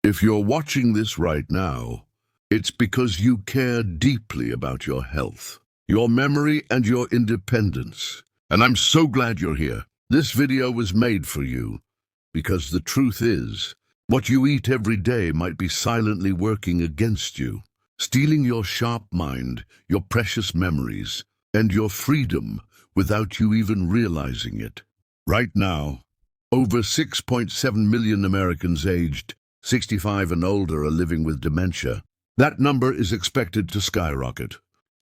If you're watching this right now, it's because you care deeply about your health, your memory, and your independence. And I'm so glad you're here. This video was made for you, because the truth is, what you eat every day might be silently working against you, stealing your sharp mind, your precious memories, and your freedom without you even realizing it. Right now, over 6.7 million Americans aged 65 and older are living with dementia. That number is expected to skyrocket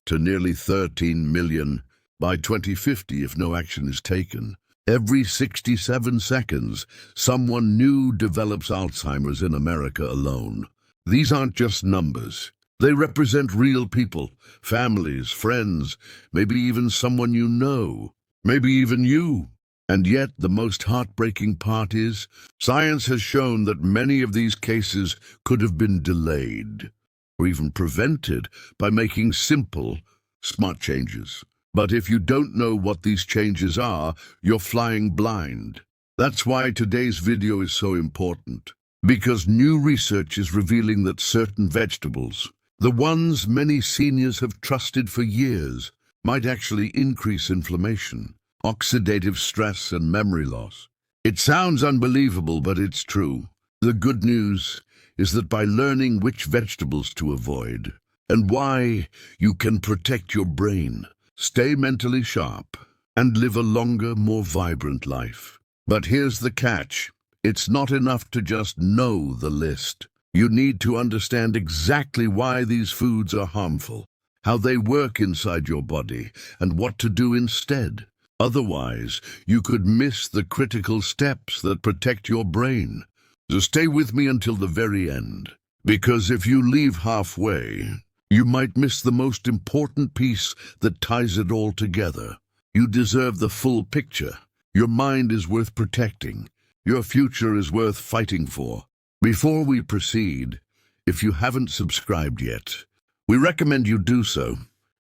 to nearly 13 million by 2050 if no action is taken. Every 67 seconds, someone new develops Alzheimer's in America alone. These aren't just numbers. They represent real people, families, friends, maybe even someone you know, maybe even you. And yet, the most heartbreaking part is, science has shown that many of these cases could have been delayed or even prevented by making simple, smart changes. But if you don't know what these changes are, you're flying blind. That's why today's video is so important, because new research is revealing that certain vegetables, the ones many seniors have trusted for years, might actually increase inflammation, oxidative stress, and memory loss. It sounds unbelievable, but it's true. The good news is that by learning which vegetables to avoid and why, you can protect your brain, stay mentally sharp, and live a longer, more vibrant life. But here's the catch. It's not enough to just know the list. You need to understand exactly why these foods are harmful, how they work inside your body, and what to do instead. Otherwise, you could miss the critical steps that protect your brain. So stay with me until the very end, because if you leave halfway, you might miss the most important piece that ties it all together. You deserve the full picture. Your mind is worth protecting. Your future is worth fighting for. Before we proceed, if you haven't subscribed yet, we recommend you do so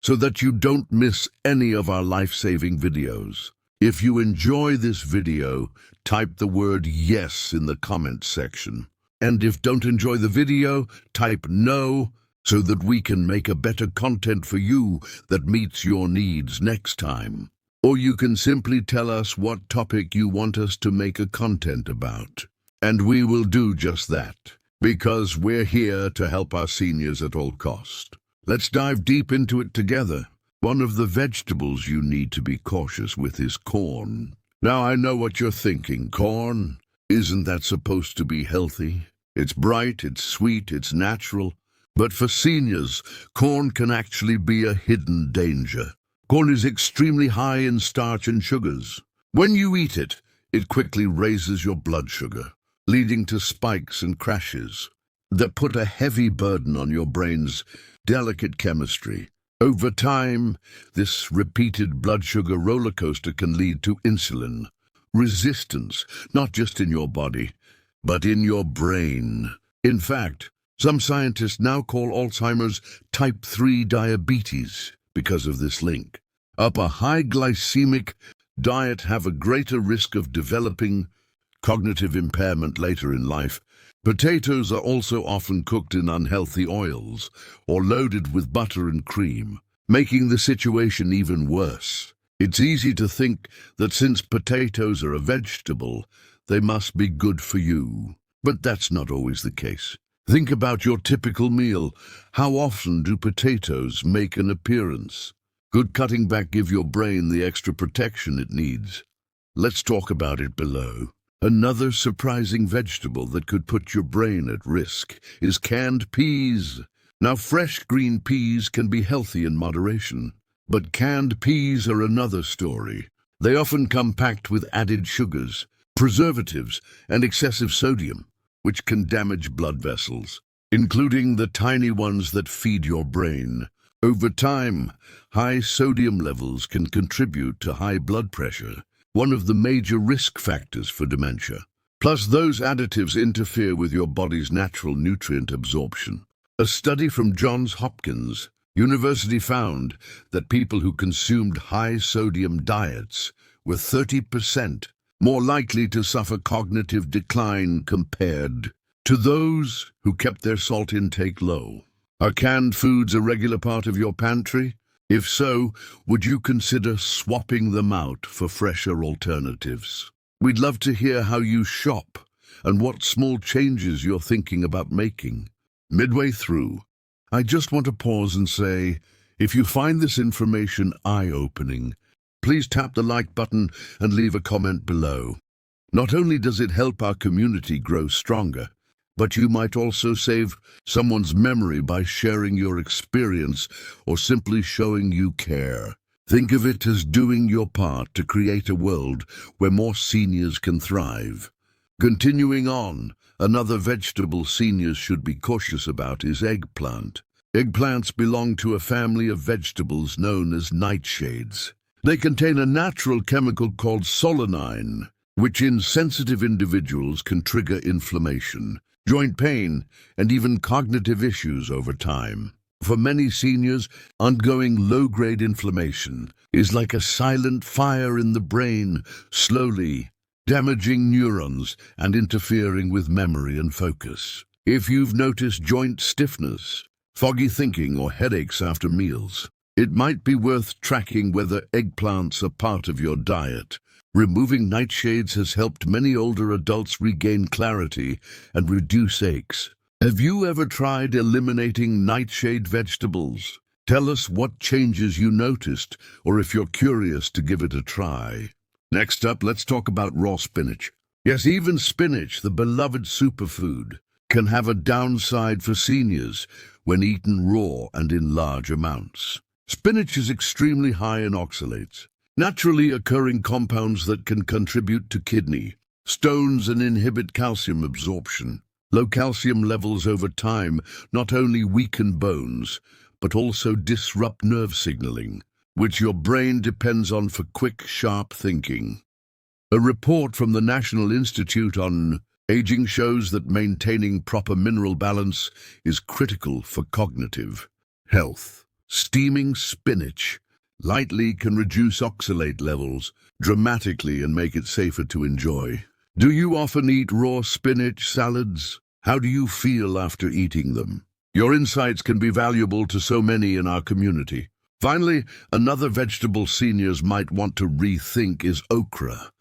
that you don't miss any of our life-saving videos. If you enjoy this video, type the word yes in the comments section. And if don't enjoy the video, type no, so that we can make a better content for you that meets your needs next time. Or you can simply tell us what topic you want us to make a content about. And we will do just that, because we're here to help our seniors at all cost. Let's dive deep into it together. One of the vegetables you need to be cautious with is corn. Now I know what you're thinking. Corn? Isn't that supposed to be healthy? It's bright, it's sweet, it's natural. But for seniors, corn can actually be a hidden danger. Corn is extremely high in starch and sugars. When you eat it, it quickly raises your blood sugar, leading to spikes and crashes that put a heavy burden on your brain's delicate chemistry. Over time, this repeated blood sugar roller coaster can lead to insulin resistance, not just in your body, but in your brain. In fact, some scientists now call Alzheimer's type 3 diabetes because of this link. A high glycemic diet have a greater risk of developing cognitive impairment later in life. Potatoes are also often cooked in unhealthy oils or loaded with butter and cream, making the situation even worse. It's easy to think that since potatoes are a vegetable, they must be good for you. But that's not always the case. Think about your typical meal. How often do potatoes make an appearance? Could cutting back give your brain the extra protection it needs? Let's talk about it below. Another surprising vegetable that could put your brain at risk is canned peas. Now, fresh green peas can be healthy in moderation, but canned peas are another story. They often come packed with added sugars, preservatives, and excessive sodium, which can damage blood vessels, including the tiny ones that feed your brain. Over time, high sodium levels can contribute to high blood pressure, one of the major risk factors for dementia. Plus, those additives interfere with your body's natural nutrient absorption. A study from Johns Hopkins University found that people who consumed high-sodium diets were 30% more likely to suffer cognitive decline compared To those who kept their salt intake low, are canned foods a regular part of your pantry? If so, would you consider swapping them out for fresher alternatives? We'd love to hear how you shop and what small changes you're thinking about making. Midway through, I just want to pause and say, if you find this information eye-opening, please tap the like button and leave a comment below. Not only does it help our community grow stronger, but you might also save someone's memory by sharing your experience or simply showing you care. Think of it as doing your part to create a world where more seniors can thrive. Continuing on, another vegetable seniors should be cautious about is eggplant. Eggplants belong to a family of vegetables known as nightshades. They contain a natural chemical called solanine, which in sensitive individuals can trigger inflammation, joint pain, and even cognitive issues over time. For many seniors, ongoing low-grade inflammation is like a silent fire in the brain, slowly damaging neurons and interfering with memory and focus. If you've noticed joint stiffness, foggy thinking, or headaches after meals, it might be worth tracking whether eggplants are part of your diet. Removing nightshades has helped many older adults regain clarity and reduce aches. Have you ever tried eliminating nightshade vegetables? Tell us what changes you noticed, or if you're curious to give it a try. Next up, let's talk about raw spinach. Yes, even spinach, the beloved superfood, can have a downside for seniors when eaten raw and in large amounts. Spinach is extremely high in oxalates, naturally occurring compounds that can contribute to kidney stones and inhibit calcium absorption. Low calcium levels over time not only weaken bones, but also disrupt nerve signaling, which your brain depends on for quick, sharp thinking. A report from the National Institute on Aging shows that maintaining proper mineral balance is critical for cognitive health. Steaming spinach lightly can reduce oxalate levels dramatically and make it safer to enjoy. Do you often eat raw spinach salads? How do you feel after eating them? Your insights can be valuable to so many in our community. Finally, another vegetable seniors might want to rethink is okra,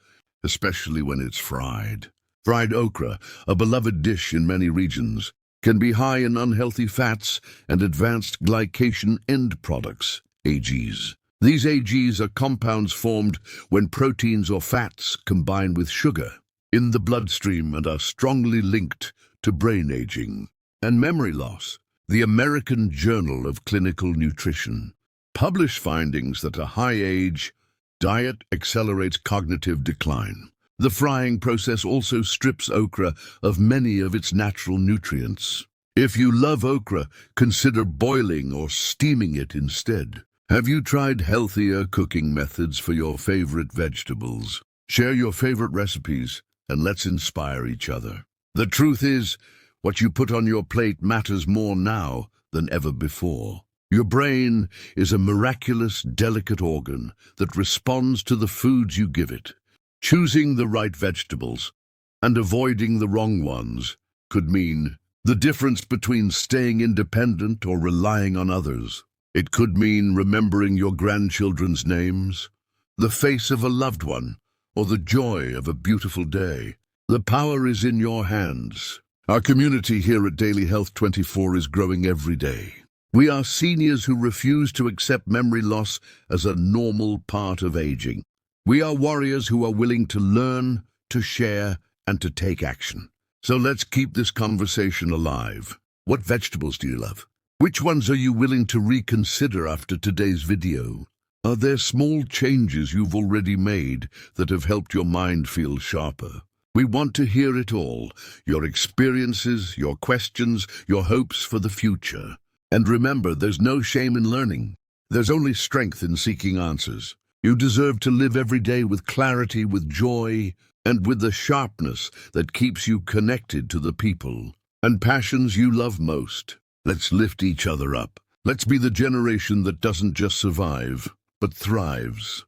especially when it's fried. Fried okra, a beloved dish in many regions, can be high in unhealthy fats and advanced glycation end products, AGs. These AGs are compounds formed when proteins or fats combine with sugar in the bloodstream and are strongly linked to brain aging and memory loss. The American Journal of Clinical Nutrition published findings that a high-age diet accelerates cognitive decline. The frying process also strips okra of many of its natural nutrients. If you love okra, consider boiling or steaming it instead. Have you tried healthier cooking methods for your favorite vegetables? Share your favorite recipes and let's inspire each other. The truth is, what you put on your plate matters more now than ever before. Your brain is a miraculous, delicate organ that responds to the foods you give it. Choosing the right vegetables and avoiding the wrong ones could mean the difference between staying independent or relying on others. It could mean remembering your grandchildren's names, the face of a loved one, or the joy of a beautiful day. The power is in your hands. Our community here at Daily Health 24 is growing every day. We are seniors who refuse to accept memory loss as a normal part of aging. We are warriors who are willing to learn, to share, and to take action. So let's keep this conversation alive. What vegetables do you love? Which ones are you willing to reconsider after today's video? Are there small changes you've already made that have helped your mind feel sharper? We want to hear it all, your experiences, your questions, your hopes for the future. And remember, there's no shame in learning. There's only strength in seeking answers. You deserve to live every day with clarity, with joy, and with the sharpness that keeps you connected to the people and passions you love most. Let's lift each other up. Let's be the generation that doesn't just survive, but thrives.